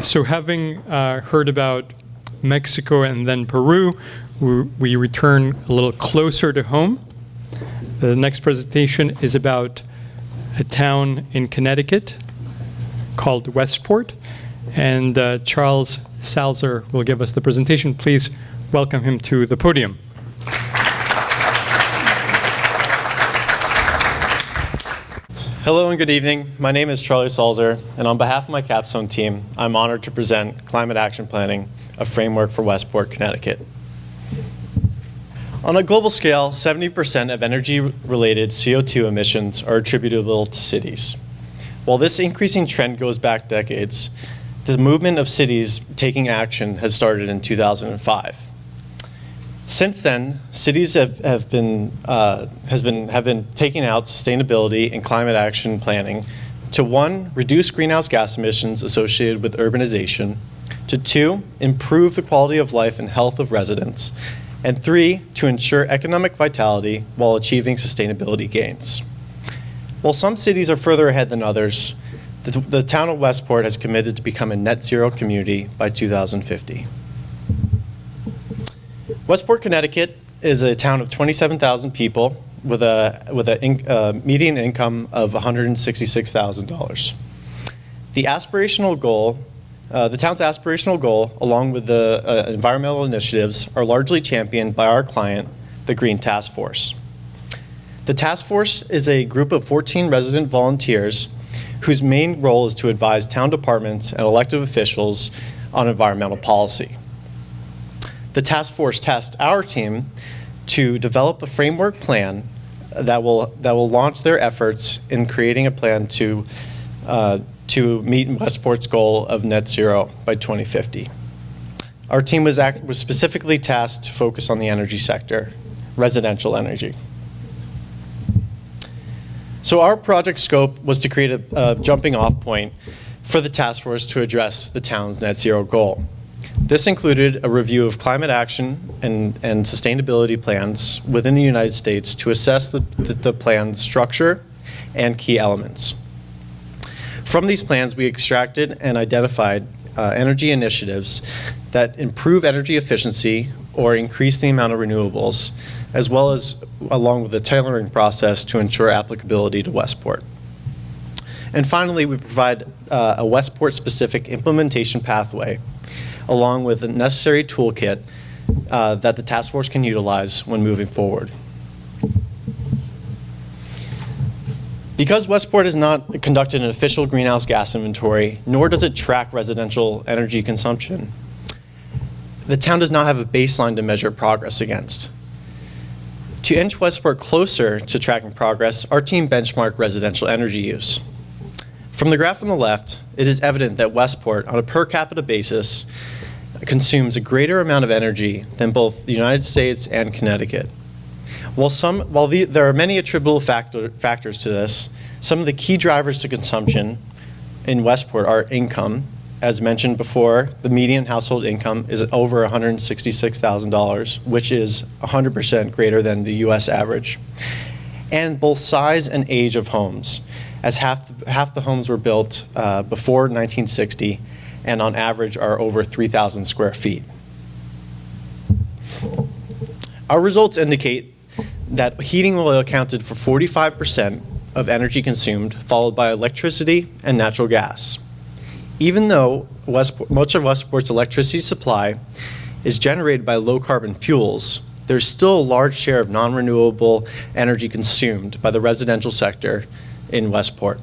So having heard about Mexico and then Peru, we return a little closer to home. The next presentation is about a town in Connecticut called Westport, and Charles Salzer will give us the presentation. Please welcome him to the podium. Hello and good evening. My name is Charlie Salzer, and on behalf of my Capstone team, I'm honored to present Climate Action Planning, a framework for Westport, Connecticut. On a global scale, 70% of energy-related CO2 emissions are attributable to cities. While this increasing trend goes back decades, the movement of cities taking action has started in 2005. Since then, cities have been taking out sustainability and climate action planning to 1, reduce greenhouse gas emissions associated with urbanization, to 2, improve the quality of life and health of residents, and 3, to ensure economic vitality while achieving sustainability gains. While some cities are further ahead than others, the town of Westport has committed to become a net zero community by 2050. Westport, Connecticut is a town of 27,000 people with a median income of $166,000. The aspirational goal, the town's aspirational goal, along with the environmental initiatives, are largely championed by our client, the Green Task Force. The task force is a group of 14 resident volunteers whose main role is to advise town departments and elected officials on environmental policy. The task force tasked our team to develop a framework plan that will launch their efforts in creating a plan to meet Westport's goal of net zero by 2050. Our team was specifically tasked to focus on the energy sector, residential energy. So our project scope was to create a jumping off point for the task force to address the town's net zero goal. This included a review of climate action and sustainability plans within the United States to assess the plan's structure and key elements. From these plans, we extracted and identified energy initiatives that improve energy efficiency or increase the amount of renewables, as well as along with the tailoring process to ensure applicability to Westport. And finally, we provide a Westport-specific implementation pathway along with a necessary toolkit that the task force can utilize when moving forward. Because Westport has not conducted an official greenhouse gas inventory, nor does it track residential energy consumption, the town does not have a baseline to measure progress against. To inch Westport closer to tracking progress, our team benchmarked residential energy use. From the graph on the left, it is evident that Westport, on a per capita basis, consumes a greater amount of energy than both the United States and Connecticut. While there are many attributable factors to this, some of the key drivers to consumption in Westport are income. As mentioned before, the median household income is over $166,000, which is 100% greater than the US average. And both size and age of homes, as half the homes were built before 1960, and on average are over 3,000 square feet. Our results indicate that heating oil accounted for 45% of energy consumed, followed by electricity and natural gas. Even though much of Westport's electricity supply is generated by low carbon fuels, there's still a large share of non-renewable energy consumed by the residential sector in Westport.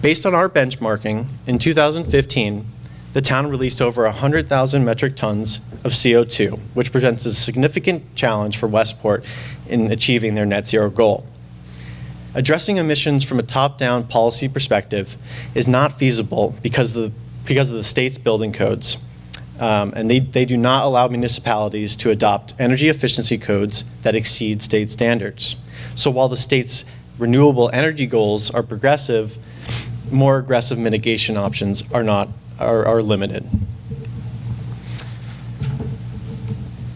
Based on our benchmarking, in 2015, the town released over 100,000 metric tons of CO2, which presents a significant challenge for Westport in achieving their net zero goal. Addressing emissions from a top-down policy perspective is not feasible because of the state's building codes, and they do not allow municipalities to adopt energy efficiency codes that exceed state standards. So while the state's renewable energy goals are progressive, more aggressive mitigation options are limited.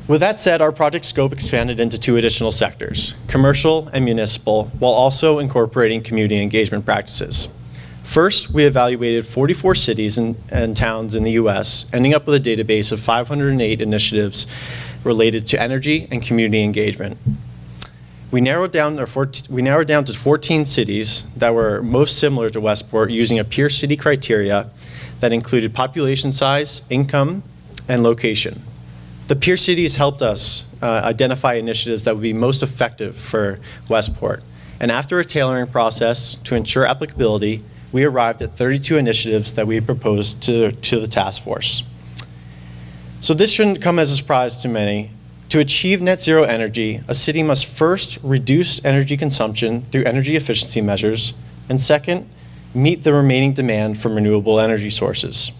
With that said, our project scope expanded into 2 additional sectors, commercial and municipal, while also incorporating community engagement practices. First, we evaluated 44 cities and towns in the US, ending up with a database of 508 initiatives related to energy and community engagement. We narrowed down to 14 cities that were most similar to Westport using a peer city criteria that included population size, income, and location. The peer cities helped us identify initiatives that would be most effective for Westport. And after a tailoring process to ensure applicability, we arrived at 32 initiatives that we proposed to the task force. So this shouldn't come as a surprise to many. To achieve net zero energy, a city must first reduce energy consumption through energy efficiency measures, and second, meet the remaining demand from renewable energy sources.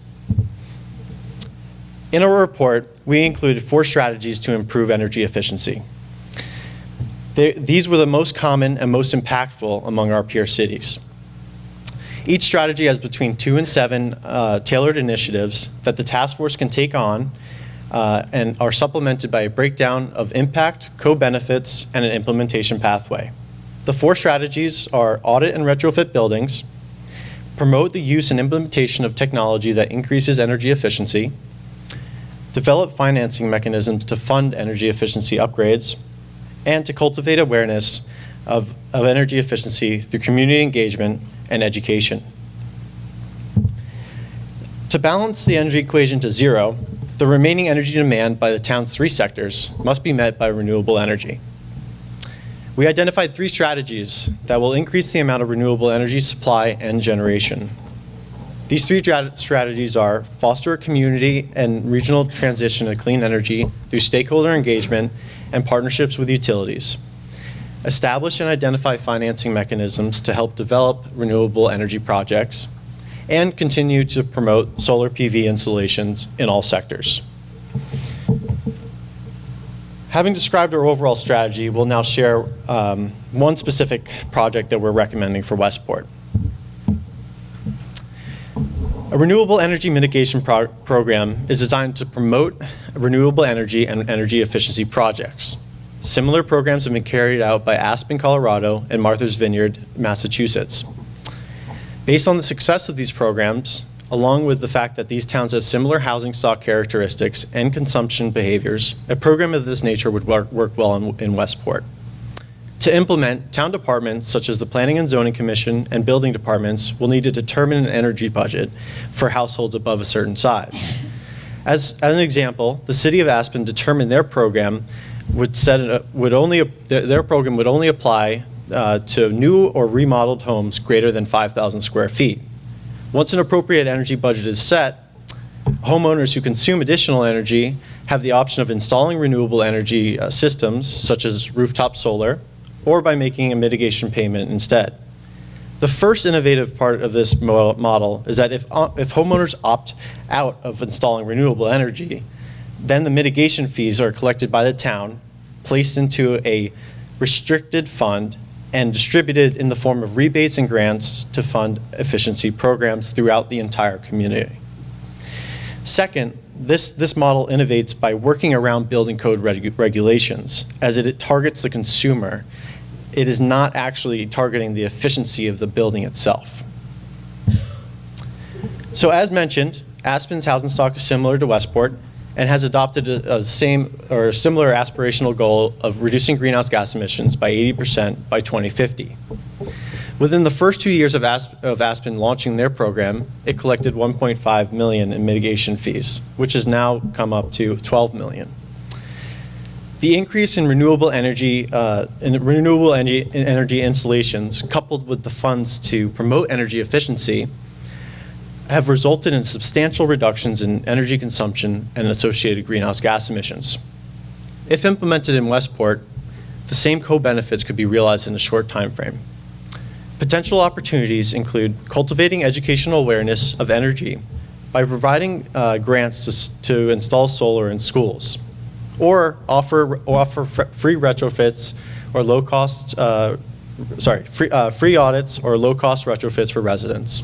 In our report, we included 4 strategies to improve energy efficiency. These were the most common and most impactful among our peer cities. Each strategy has between 2 and 7 tailored initiatives that the task force can take on and are supplemented by a breakdown of impact, co-benefits, and an implementation pathway. The 4 strategies are audit and retrofit buildings, promote the use and implementation of technology that increases energy efficiency, develop financing mechanisms to fund energy efficiency upgrades, and to cultivate awareness of energy efficiency through community engagement and education. To balance the energy equation to zero, the remaining energy demand by the town's 3 sectors must be met by renewable energy. We identified 3 strategies that will increase the amount of renewable energy supply and generation. These 3 strategies are foster a community and regional transition to clean energy through stakeholder engagement and partnerships with utilities, establish and identify financing mechanisms to help develop renewable energy projects, and continue to promote solar PV installations in all sectors. Having described our overall strategy, we'll now share one specific project that we're recommending for Westport. A renewable energy mitigation program is designed to promote renewable energy and energy efficiency projects. Similar programs have been carried out by Aspen, Colorado, and Martha's Vineyard, Massachusetts. Based on the success of these programs, along with the fact that these towns have similar housing stock characteristics and consumption behaviors, a program of this nature would work well in Westport. To implement, town departments such as the Planning and Zoning Commission and building departments will need to determine an energy budget for households above a certain size. As an example, the city of Aspen determined their program would only apply to new or remodeled homes greater than 5,000 square feet. Once an appropriate energy budget is set, homeowners who consume additional energy have the option of installing renewable energy systems, such as rooftop solar, or by making a mitigation payment instead. The first innovative part of this model is that if homeowners opt out of installing renewable energy, then the mitigation fees are collected by the town, placed into a restricted fund, and distributed in the form of rebates and grants to fund efficiency programs throughout the entire community. Second, this model innovates by working around building code regulations, as it targets the consumer. It is not actually targeting the efficiency of the building itself. So as mentioned, Aspen's housing stock is similar to Westport and has adopted a same or similar aspirational goal of reducing greenhouse gas emissions by 80% by 2050. Within the first 2 years of Aspen launching their program, it collected $1.5 million in mitigation fees, which has now come up to $12 million. The increase in renewable energy installations, coupled with the funds to promote energy efficiency, have resulted in substantial reductions in energy consumption and associated greenhouse gas emissions. If implemented in Westport, the same co-benefits could be realized in a short time frame. Potential opportunities include cultivating educational awareness of energy by providing grants to install solar in schools, or offer free retrofits or free audits or low-cost retrofits for residents.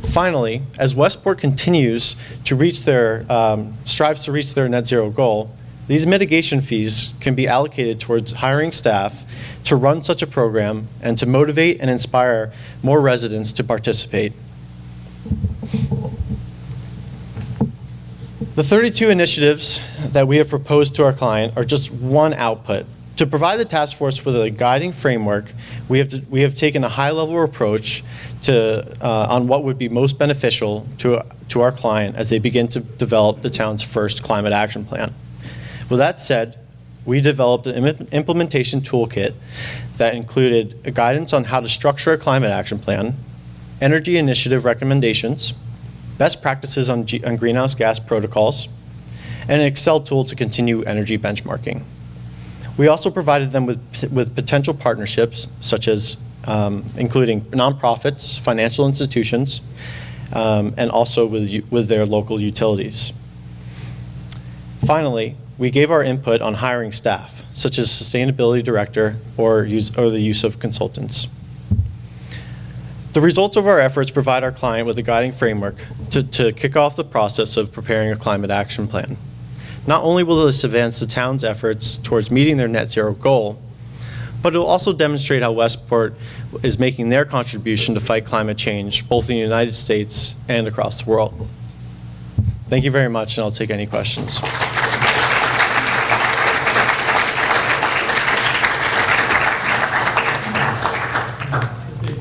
Finally, as Westport continues to strives to reach their net zero goal, these mitigation fees can be allocated towards hiring staff to run such a program and to motivate and inspire more residents to participate. The 32 initiatives that we have proposed to our client are just one output. To provide the task force with a guiding framework, we have taken a high-level approach on what would be most beneficial to our client as they begin to develop the town's first climate action plan. With that said, we developed an implementation toolkit that included a guidance on how to structure a climate action plan, energy initiative recommendations, best practices on greenhouse gas protocols, and an Excel tool to continue energy benchmarking. We also provided them with potential partnerships, such as including nonprofits, financial institutions, and also with their local utilities. Finally, we gave our input on hiring staff, such as sustainability director or the use of consultants. The results of our efforts provide our client with a guiding framework to kick off the process of preparing a climate action plan. Not only will this advance the town's efforts towards meeting their net zero goal, but it will also demonstrate how Westport is making their contribution to fight climate change, both in the United States and across the world. Thank you very much, and I'll take any questions.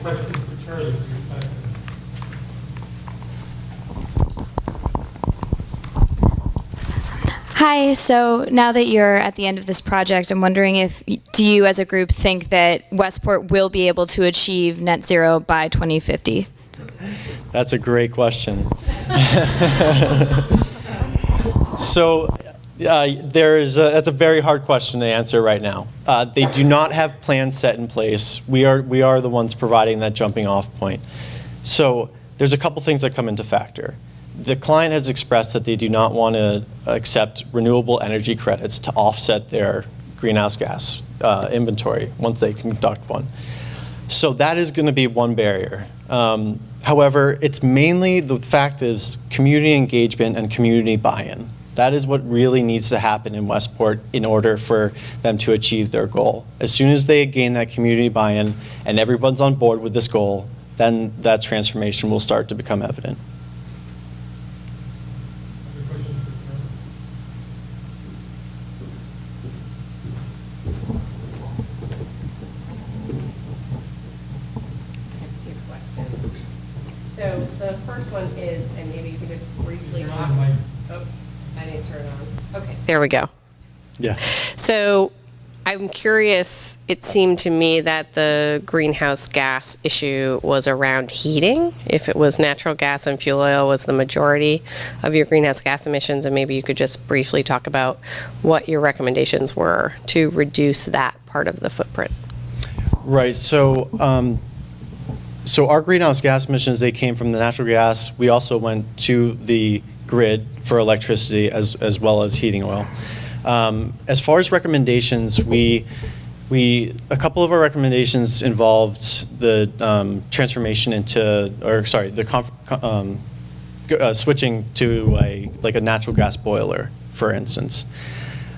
Questions for Charlie? Hi, so now that you're at the end of this project, I'm wondering do you as a group think that Westport will be able to achieve net zero by 2050? That's a great question. So that's a very hard question to answer right now. They do not have plans set in place. We are the ones providing that jumping off point. So there's a couple things that come into factor. The client has expressed that they do not want to accept renewable energy credits to offset their greenhouse gas inventory once they conduct one. So that is going to be one barrier. However, it's mainly the fact is community engagement and community buy-in. That is what really needs to happen in Westport in order for them to achieve their goal. As soon as they gain that community buy-in and everyone's on board with this goal, then that transformation will start to become evident. So the first one is, and maybe you can just briefly talk. Oh, I didn't turn it on. Okay, there we go. Yeah. So I'm curious, it seemed to me that the greenhouse gas issue was around heating. If it was natural gas and fuel oil was the majority of your greenhouse gas emissions, and maybe you could just briefly talk about what your recommendations were to reduce that part of the footprint. Right. So our greenhouse gas emissions, they came from the natural gas. We also went to the grid for electricity as well as heating oil. As far as recommendations, a couple of our recommendations involved the transformation into, switching to a natural gas boiler, for instance.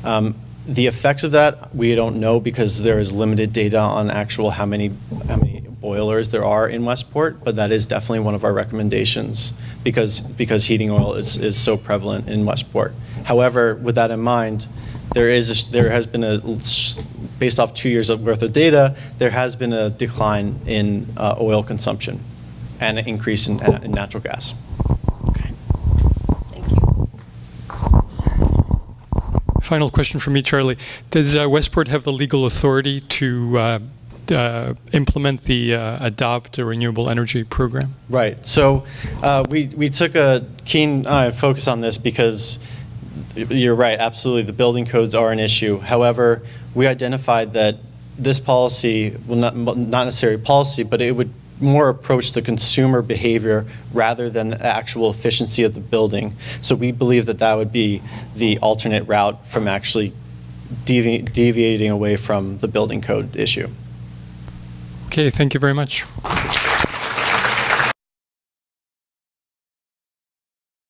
The effects of that, we don't know because there is limited data on how many boilers there are in Westport, but that is definitely one of our recommendations because heating oil is so prevalent in Westport. However, with that in mind, there has been based off 2 years worth of data, there has been a decline in oil consumption and an increase in natural gas. Okay. Thank you. Final question from me, Charlie. Does Westport have the legal authority to implement the Adopt a Renewable Energy Program? Right. So we took a keen focus on this because you're right, absolutely, the building codes are an issue. However, we identified that this policy, well, not necessarily policy, but it would more approach the consumer behavior rather than the actual efficiency of the building. So we believe that would be the alternate route from actually deviating away from the building code issue. Okay, thank you very much.